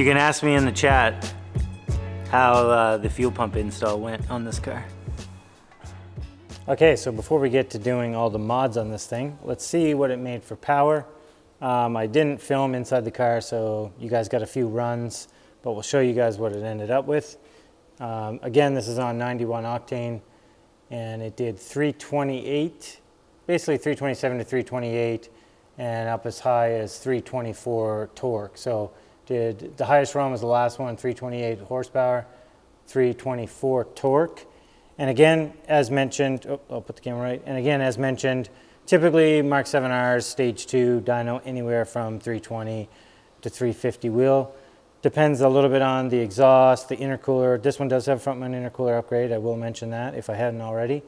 You can ask me in the chat how the fuel pump install went on this car. Okay, so before we get to doing all the mods on this thing, let's see what it made for power. I didn't film inside the car, so you guys got a few runs, but we'll show you guys what it ended up with. Again, this is on 91 octane, and it did 328, basically 327 to 328, and up as high as 324 torque. So the highest run was the last one, 328 horsepower, 324 torque. And again, as mentioned, I'll put the camera right. And again, as mentioned, typically Mark 7R's stage 2 dyno anywhere from 320 to 350 wheel. Depends a little bit on the exhaust, the intercooler. This one does have front mount intercooler upgrade. I will mention that if I hadn't already.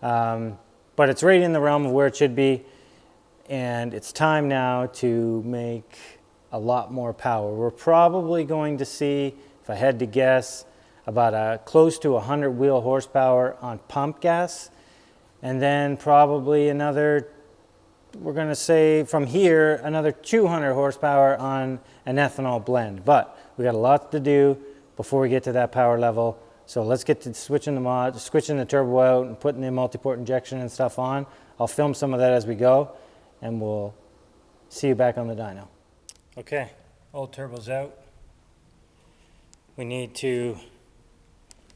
But it's right in the realm of where it should be. And it's time now to make a lot more power. We're probably going to see, if I had to guess, about close to 100 wheel horsepower on pump gas, and then probably another, we're going to say from here, another 200 horsepower on an ethanol blend. But we got a lot to do before we get to that power level. So let's get to switching the turbo out and putting the multi-port injection and stuff on. I'll film some of that as we go, and we'll see you back on the dyno. Okay, old turbo's out. We need to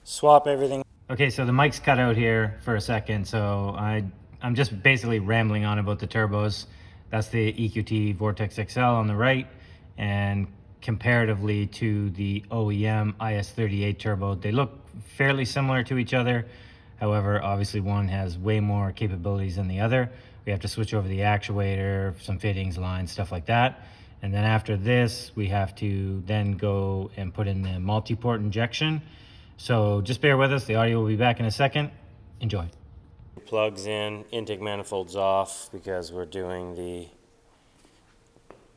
swap everything. Okay, so the mic's cut out here for a second, so I'm just basically rambling on about the turbos. That's the EQT Vortex XL on the right, and comparatively to the OEM IS38 turbo, they look fairly similar to each other. However, obviously one has way more capabilities than the other. We have to switch over the actuator, some fittings, lines, stuff like that. And then after this, we have to then go and put in the multi-port injection. So just bear with us. The audio will be back in a second. Enjoy. Plugs in, intake manifolds off because we're doing the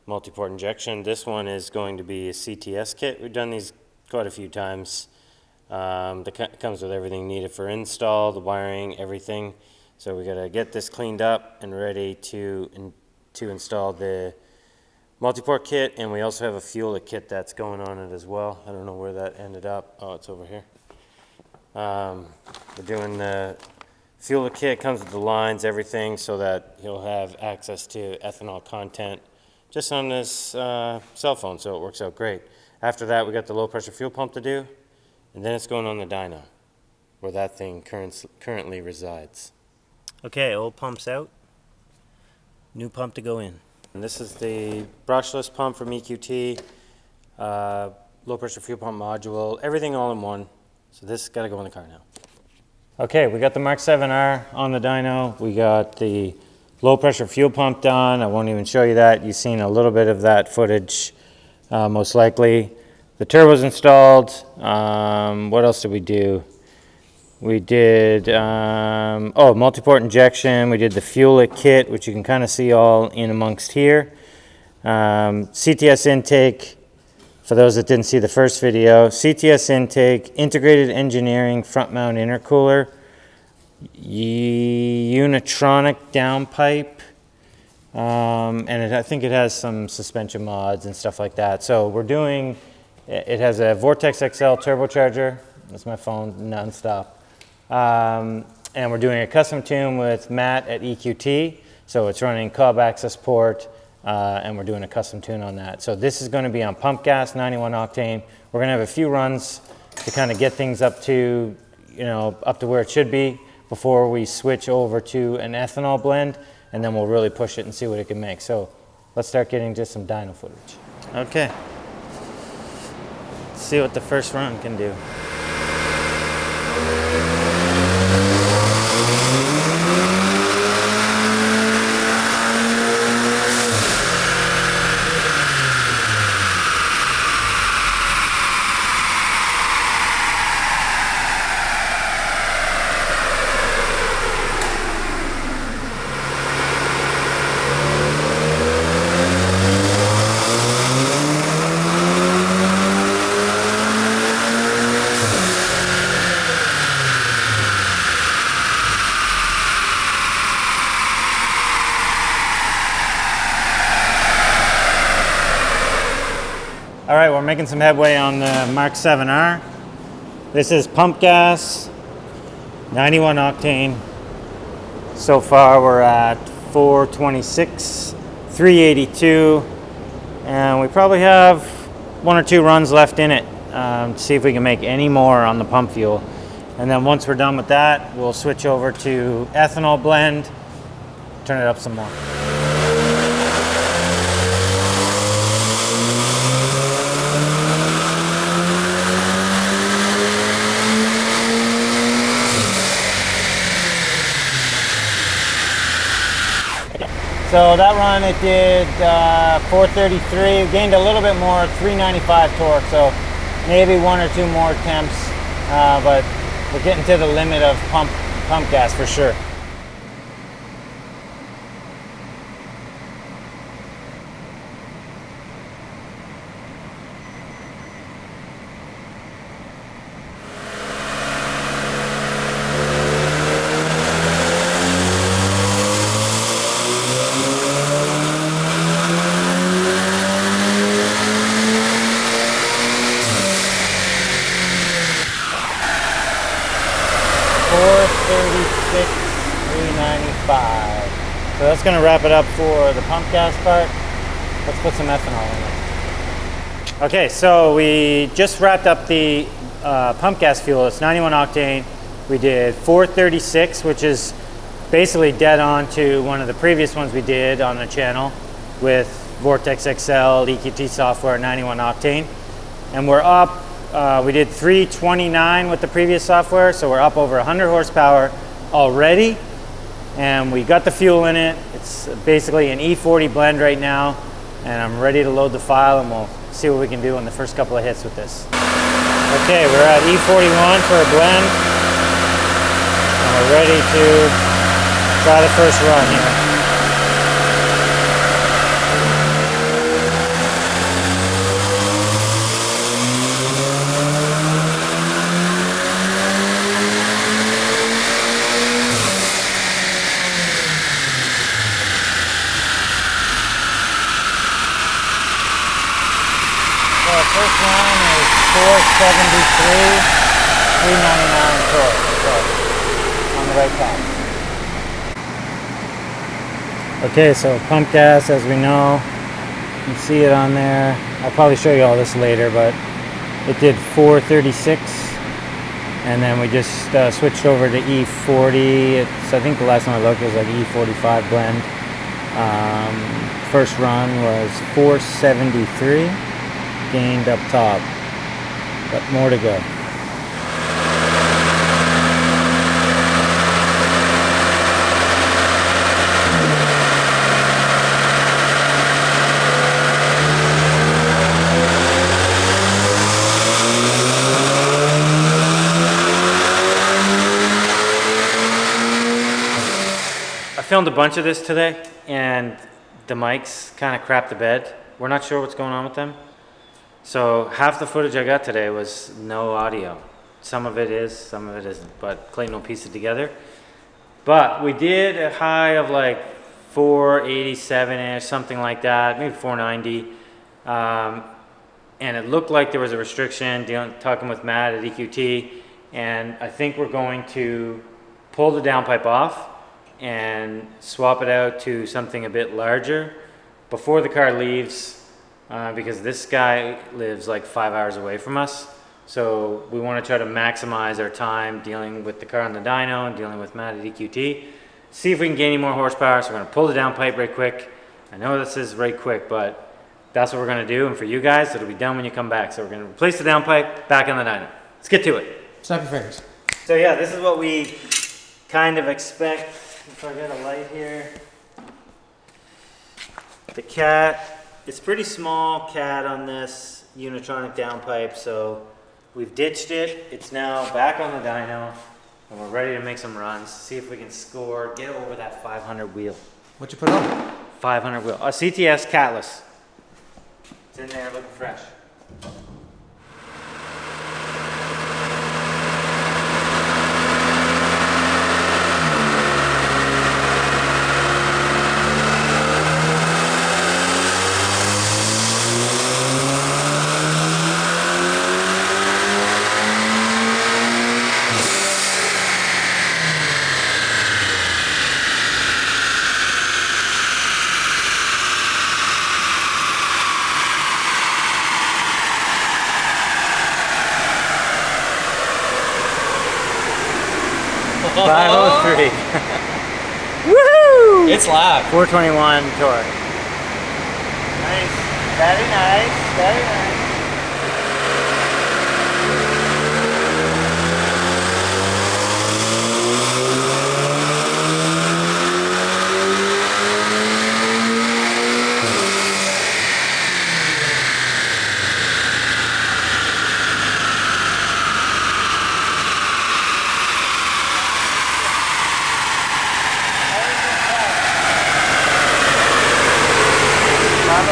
multi-port injection. This one is going to be a CTS kit. We've done these quite a few times. That comes with everything needed for install, the wiring, everything. So we got to get this cleaned up and ready to install the multi-port kit, and we also have a fuel kit that's going on it as well. I don't know where that ended up. Oh, it's over here. We're doing the fuel kit, comes with the lines, everything, so that he'll have access to ethanol content just on this cell phone, so it works out great. After that, we got the low pressure fuel pump to do, and then it's going on the dyno, where that thing currently resides. Okay, old pump's out. New pump to go in. And this is the brushless pump from EQT, low pressure fuel pump module, everything all in one. So this has got to go in the car now. Okay, we got the Mark 7R on the dyno. We got the low pressure fuel pump done. I won't even show you that. You've seen a little bit of that footage, most likely. The turbo's installed. What else did we do? We did, multi-port injection. We did the fuel kit, which you can kind of see all in amongst here. CTS intake, for those that didn't see the first video. CTS intake, integrated engineering, front mount intercooler, unitronic downpipe, and I think it has some suspension mods and stuff like that. So we're doing, it has a Vortex XL turbocharger. That's my phone, non-stop. And we're doing a custom tune with Matt at EQT. So it's running cob access port, and we're doing a custom tune on that. So this is going to be on pump gas, 91 octane. We're going to have a few runs to kind of get things up to, up to where it should be before we switch over to an ethanol blend, and then we'll really push it and see what it can make. So let's start getting just some dyno footage. Okay. Let's see what the first run can do. All right, we're making some headway on the MK7 R. This is pump gas, 91 octane. So far we're at 426, 382, and we probably have 1 or 2 runs left in it to see if we can make any more on the pump fuel. And then once we're done with that, we'll switch over to ethanol blend, turn it up some more. So that run, it did 433, gained a little bit more, 395 torque, so maybe 1 or 2 more attempts, but we're getting to the limit of pump gas for sure. So that's going to wrap it up for the pump gas part. Let's put some ethanol in it. Okay, so we just wrapped up the pump gas fuel. It's 91 octane. We did 436, which is basically dead on to one of the previous ones we did on the channel with Vortex XL, EQT software, 91 octane. And we're up, we did 329 with the previous software, so we're up over 100 horsepower already. And we got the fuel in it. It's basically an E40 blend right now, and I'm ready to load the file, and we'll see what we can do on the first couple of hits with this. Okay, we're at E41 for a blend, and we're ready to try the first run here. First one is 473, 399 torque, so on the right path. Okay, so pump gas, as we know, you can see it on there. I'll probably show you all this later, but it did 436, and then we just switched over to E40. I think the last time I looked was like E45 blend. First run was 473. Gained up top, but more to go. I filmed a bunch of this today, and the mics kind of crapped the bed. We're not sure what's going on with them. So half the footage I got today was no audio. Some of it is, some of it isn't, but Clayton will piece it together. But we did a high of like 487-ish, something like that, maybe 490. And it looked like there was a restriction, talking with Matt at EQT, and I think we're going to pull the downpipe off and swap it out to something a bit larger before the car leaves. Because this guy lives like 5 hours away from us. So we want to try to maximize our time dealing with the car on the dyno and dealing with Matt at EQT. See if we can gain any more horsepower. So we're going to pull the downpipe right quick. I know this is right quick, but that's what we're going to do. And for you guys, it'll be done when you come back. So we're going to replace the downpipe, back on the dyno. Let's get to it. Snap your fingers. So yeah, this is what we kind of expect. If I get a light here. The cat. It's pretty small cat on this Unitronic downpipe, so we've ditched it. It's now back on the dyno, and we're ready to make some runs. See if we can score, get over that 500 wheel. What you put on? 500 wheel. A CTS catless. It's in there looking fresh. It's loud. 421 torque. Nice. Very nice. Very nice.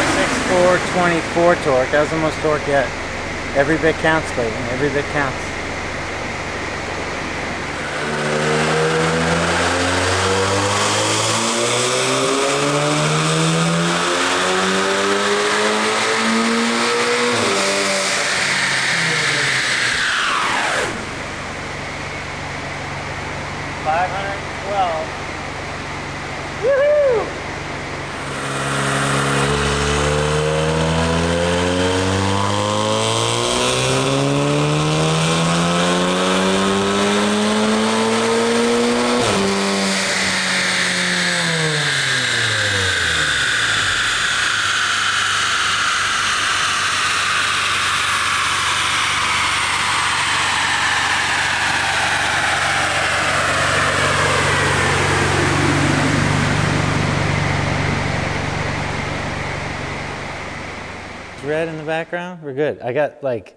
.6 424 torque. That was the most torque yet. Every bit counts, Clayton. Every bit counts. Red in the background, we're good. I got like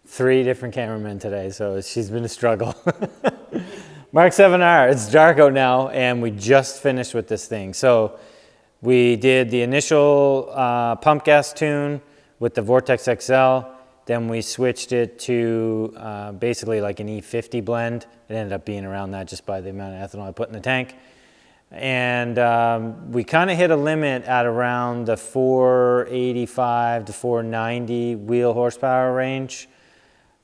3 different cameramen today, so she's been a struggle. MK7 R, it's dark out now, and we just finished with this thing. So we did the initial pump gas tune with the Vortex XL, then we switched it to basically like an E50 blend. It ended up being around that just by the amount of ethanol I put in the tank. And we kind of hit a limit at around the 485 to 490 wheel horsepower range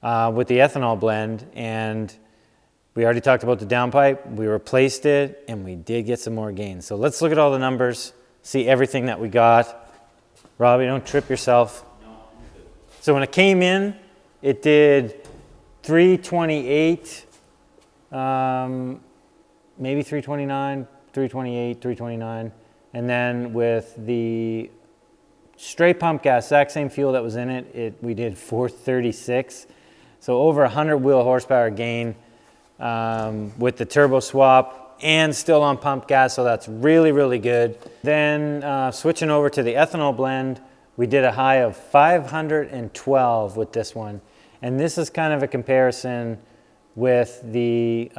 with the ethanol blend. And we already talked about the downpipe. We replaced it, and we did get some more gains. So let's look at all the numbers, see everything that we got. Robbie, don't trip yourself. So when it came in, it did 328, maybe 329. 328, 329, and then with the straight pump gas, exact same fuel that was in it, we did 436. So over 100 wheel horsepower gain with the turbo swap and still on pump gas, so that's really, really good. Then switching over to the ethanol blend, we did a high of 512 with this one. And this is kind of a comparison with the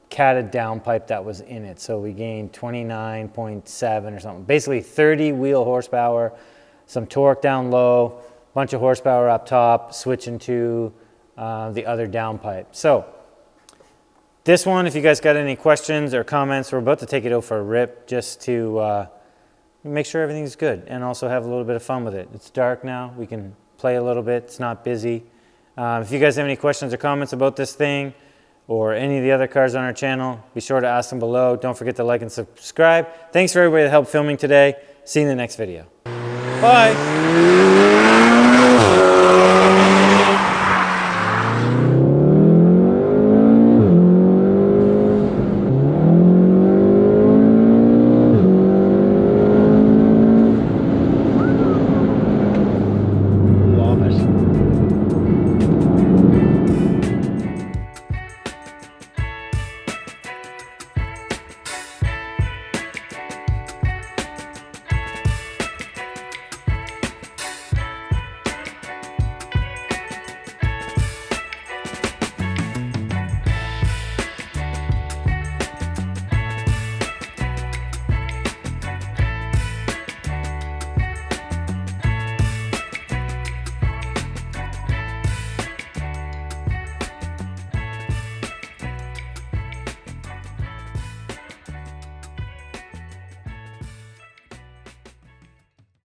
catted downpipe that was in it. So we gained 29.7 or something. Basically 30 wheel horsepower, some torque down low, bunch of horsepower up top, switching to the other downpipe. So this one, if you guys got any questions or comments, we're about to take it out for a rip just to make sure everything's good and also have a little bit of fun with it. It's dark now. We can play a little bit. It's not busy. If you guys have any questions or comments about this thing, or any of the other cars on our channel, be sure to ask them below. Don't forget to like and subscribe. Thanks for everybody that helped filming today. See you in the next video. Bye.